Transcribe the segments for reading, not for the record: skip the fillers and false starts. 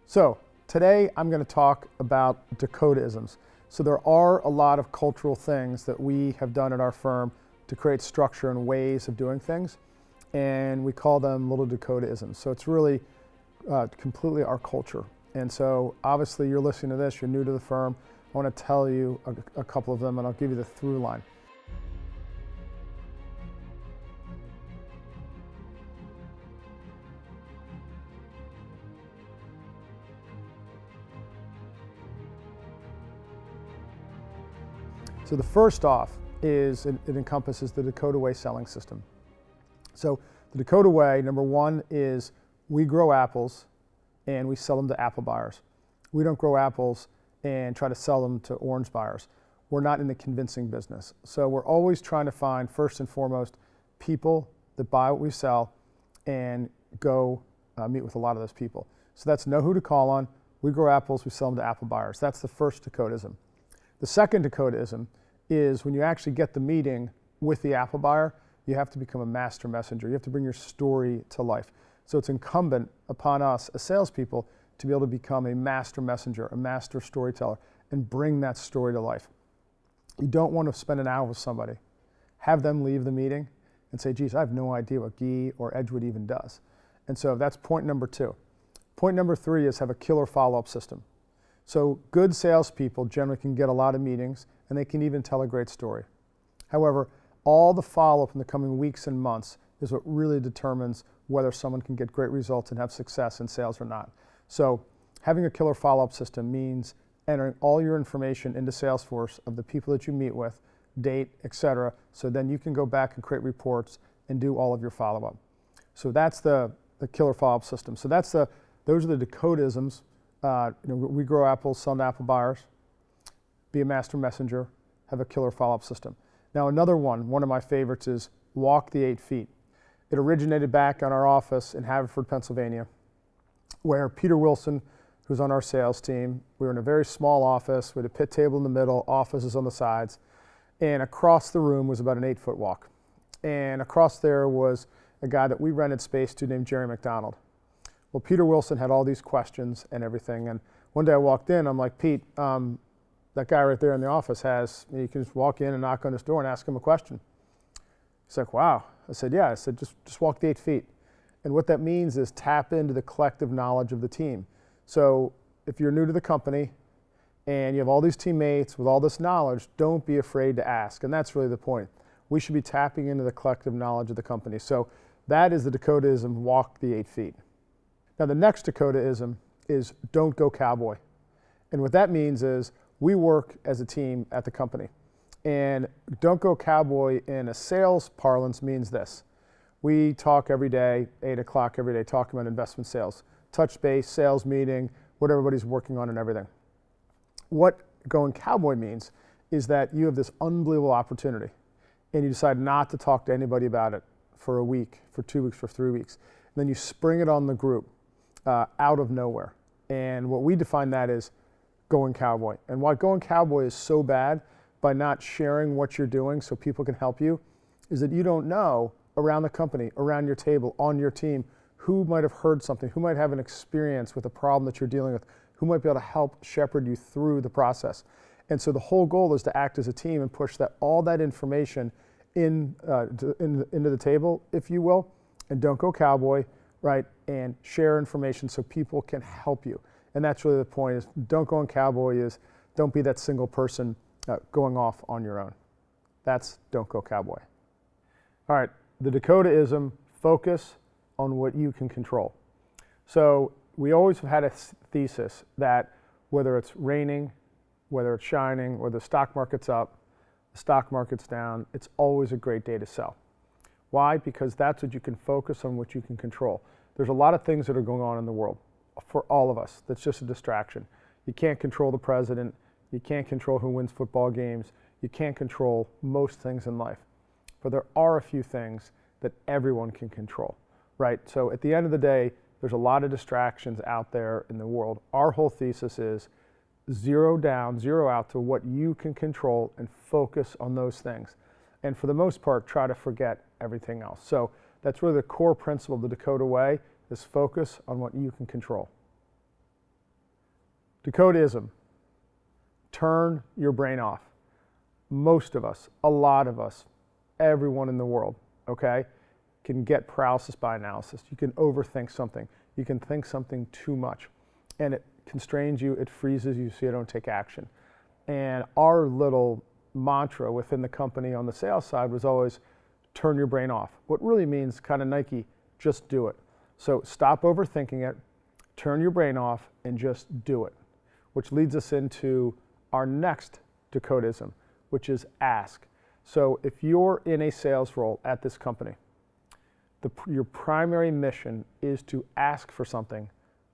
So today I'm going to talk about Dakota-isms. So there are a lot of cultural things that we have done at our firm to create structure and ways of doing things, and we call them little Dakota-isms. So it's really completely our culture. And so obviously you're listening to this, you're new to the firm. I want to tell you a couple of them, and I'll give you the through line. So the first off is it encompasses the Dakota Way selling system. So the Dakota Way, number one, is we grow apples and we sell them to apple buyers. We don't grow apples and try to sell them to orange buyers. We're not in the convincing business. So we're always trying to find, first and foremost, people that buy what we sell and go meet with a lot of those people. So that's know who to call on. We grow apples, we sell them to apple buyers. That's the first Dakota-ism. The second Dakota-ism is when you actually get the meeting with the apple buyer, you have to become a master messenger. You have to bring your story to life. So it's incumbent upon us as salespeople to be able to become a master messenger, a master storyteller, and bring that story to life. You don't want to spend an hour with somebody, have them leave the meeting and say, geez, I have no idea what Guy or Edgewood even does. And so that's point number two. Point number three is have a killer follow-up system. So good salespeople generally can get a lot of meetings and they can even tell a great story. However, all the follow-up in the coming weeks and months is what really determines whether someone can get great results and have success in sales or not. So having a killer follow-up system means entering all your information into Salesforce of the people that you meet with, date, etc. So then you can go back and create reports and do all of your follow-up. So that's the killer follow-up system. So those are the Dakota-isms. We grow apples, sell to apple buyers, be a master messenger, have a killer follow-up system. Now another one of my favorites is walk the 8 feet. It originated back on our office in Haverford, Pennsylvania, where Peter Wilson, who's on our sales team, we were in a very small office with a pit table in the middle, offices on the sides, and across the room was about an 8-foot walk. And across there was a guy that we rented space to named Jerry McDonald. Well, Peter Wilson had all these questions and everything, and one day I walked in, I'm like, Pete, that guy right there in the office you can just walk in and knock on his door and ask him a question. He's like, wow. I said, yeah. I said, just walk the 8 feet. And what that means is tap into the collective knowledge of the team. So if you're new to the company and you have all these teammates with all this knowledge, don't be afraid to ask. And that's really the point. We should be tapping into the collective knowledge of the company. So that is the Dakota-ism, walk the 8 feet. Now the next Dakota-ism is don't go cowboy. And what that means is we work as a team at the company. And don't go cowboy in a sales parlance means this. We talk every day, 8 o'clock every day, talking about investment sales, touch base, sales meeting, what everybody's working on and everything. What going cowboy means is that you have this unbelievable opportunity and you decide not to talk to anybody about it for a week, for 2 weeks, for 3 weeks. And then you spring it on the group out of nowhere. And what we define that as going cowboy. And why going cowboy is so bad by not sharing what you're doing so people can help you is that you don't know around the company, around your table, on your team, who might have heard something, who might have an experience with a problem that you're dealing with, who might be able to help shepherd you through the process. And so the whole goal is to act as a team and push all that information into the table, if you will, and don't go cowboy, right? And share information so people can help you. And that's really the point is don't go on cowboy is don't be that single person going off on your own. That's don't go cowboy. All right, the Dakota-ism, focus on what you can control. So we always have had a thesis that whether it's raining, whether it's shining, or the stock market's up, the stock market's down, it's always a great day to sell. Why? Because that's what you can focus on, what you can control. There's a lot of things that are going on in the world for all of us. That's just a distraction. You can't control the president. You can't control who wins football games. You can't control most things in life. But there are a few things that everyone can control, right? So at the end of the day, there's a lot of distractions out there in the world. Our whole thesis is zero out to what you can control and focus on those things. And for the most part, try to forget everything else. So that's really the core principle of the Dakota Way is focus on what you can control. Dakota-ism, turn your brain off. Most of us, a lot of us, everyone in the world, okay, can get paralysis by analysis. You can overthink something. You can think something too much, and it constrains you, it freezes you so you don't take action. And our little mantra within the company on the sales side was always turn your brain off. What really means, kind of Nike, just do it. So stop overthinking it, turn your brain off, and just do it. Which leads us into our next Dakota-ism, which is ask. So if you're in a sales role at this company, your primary mission is to ask for something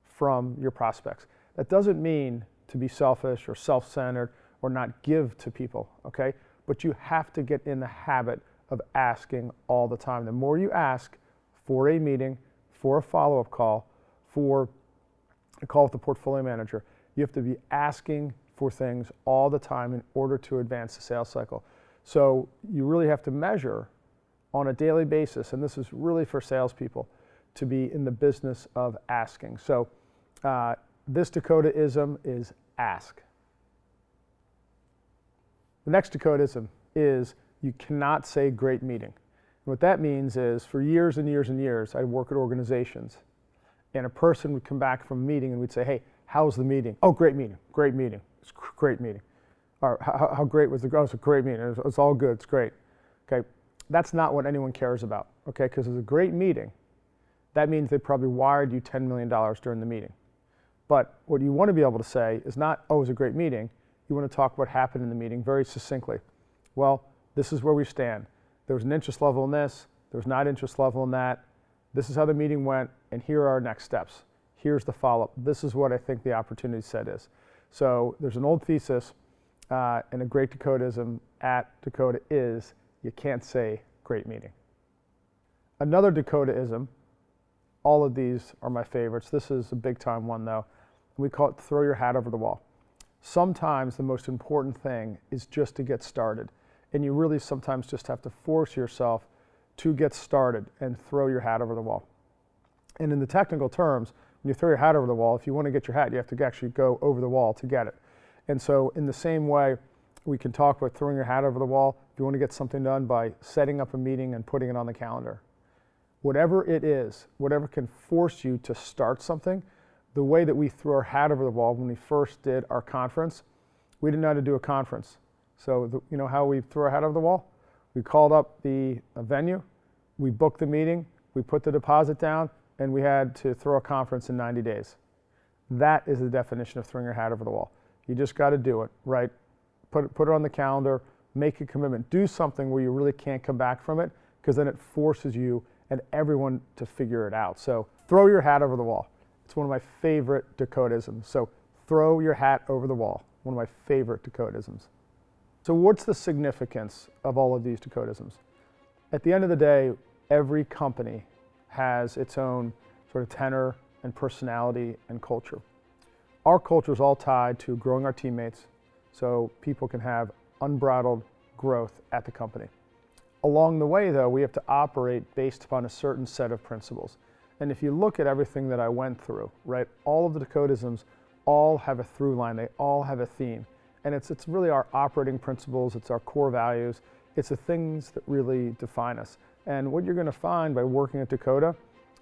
from your prospects. That doesn't mean to be selfish or self-centered or not give to people, okay? But you have to get in the habit of asking all the time. The more you ask for a meeting, for a follow-up call, for a call with the portfolio manager, you have to be asking for things all the time in order to advance the sales cycle. So you really have to measure on a daily basis, and this is really for salespeople, to be in the business of asking. So this Dakota-ism is ask. The next Dakota-ism is you cannot say great meeting. And what that means is for years and years and years, I work at organizations, and a person would come back from a meeting and we'd say, hey, how was the meeting? Oh, great meeting, great meeting. It's a great meeting. Or how great was the, oh, it's a great meeting. It's all good, it's great. Okay, that's not what anyone cares about, okay? Because it's a great meeting. That means they probably wired you $10 million during the meeting. But what you want to be able to say is not, oh, it was a great meeting. You want to talk what happened in the meeting very succinctly. Well, this is where we stand. There was an interest level in this. There was not interest level in that. This is how the meeting went, and here are our next steps. Here's the follow-up. This is what I think the opportunity set is. So there's an old thesis and a great Dakota-ism at Dakota is you can't say great meeting. Another Dakota-ism, all of these are my favorites. This is a big time one though. We call it throw your hat over the wall. Sometimes the most important thing is just to get started. And you really sometimes just have to force yourself to get started and throw your hat over the wall. And in the technical terms, when you throw your hat over the wall, if you want to get your hat, you have to actually go over the wall to get it. And so in the same way, we can talk about throwing your hat over the wall if you want to get something done by setting up a meeting and putting it on the calendar. Whatever it is, whatever can force you to start something, the way that we threw our hat over the wall when we first did our conference, we didn't know how to do a conference. So you know how we threw our hat over the wall? We called up the venue, we booked the meeting, we put the deposit down, and we had to throw a conference in 90 days. That is the definition of throwing your hat over the wall. You just got to do it, right? Put it on the calendar, make a commitment. Do something where you really can't come back from it, because then it forces you and everyone to figure it out. So throw your hat over the wall. It's one of my favorite Dakota-isms. So throw your hat over the wall, one of my favorite Dakota-isms. So what's the significance of all of these Dakota-isms? At the end of the day, every company has its own sort of tenor and personality and culture. Our culture is all tied to growing our teammates so people can have unbridled growth at the company. Along the way, though, we have to operate based upon a certain set of principles. And if you look at everything that I went through, right, all of the Dakota-isms all have a through line, they all have a theme. And it's really our operating principles, it's our core values, it's the things that really define us. And what you're going to find by working at Dakota,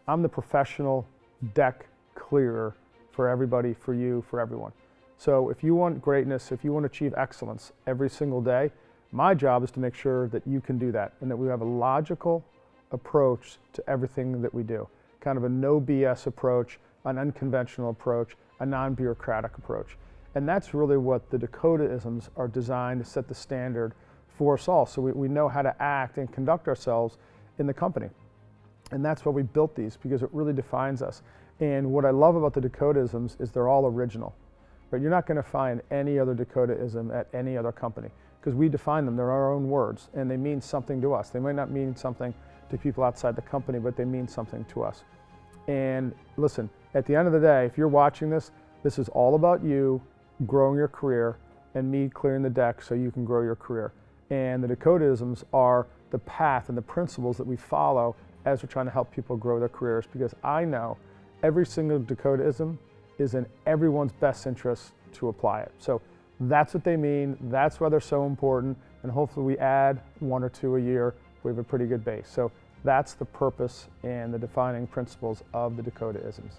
I'm the professional deck clearer for everybody, for you, for everyone. So if you want greatness, if you want to achieve excellence every single day, my job is to make sure that you can do that and that we have a logical approach to everything that we do. Kind of a no BS approach, an unconventional approach, a non-bureaucratic approach. And that's really what the Dakota-isms are designed to set the standard for us all. So we know how to act and conduct ourselves in the company. And that's why we built these, because it really defines us. And what I love about the Dakota-isms is they're all original. Right? You're not going to find any other Dakota-ism at any other company, because we define them. They're our own words, and they mean something to us. They might not mean something to people outside the company, but they mean something to us. And listen, at the end of the day, if you're watching this, this is all about you growing your career and me clearing the deck so you can grow your career. And the Dakota-isms are the path and the principles that we follow as we're trying to help people grow their careers, because I know every single Dakota-ism is in everyone's best interest to apply it. So that's what they mean, that's why they're so important, and hopefully we add 1 or 2 a year, we have a pretty good base. So that's the purpose and the defining principles of the Dakota-isms.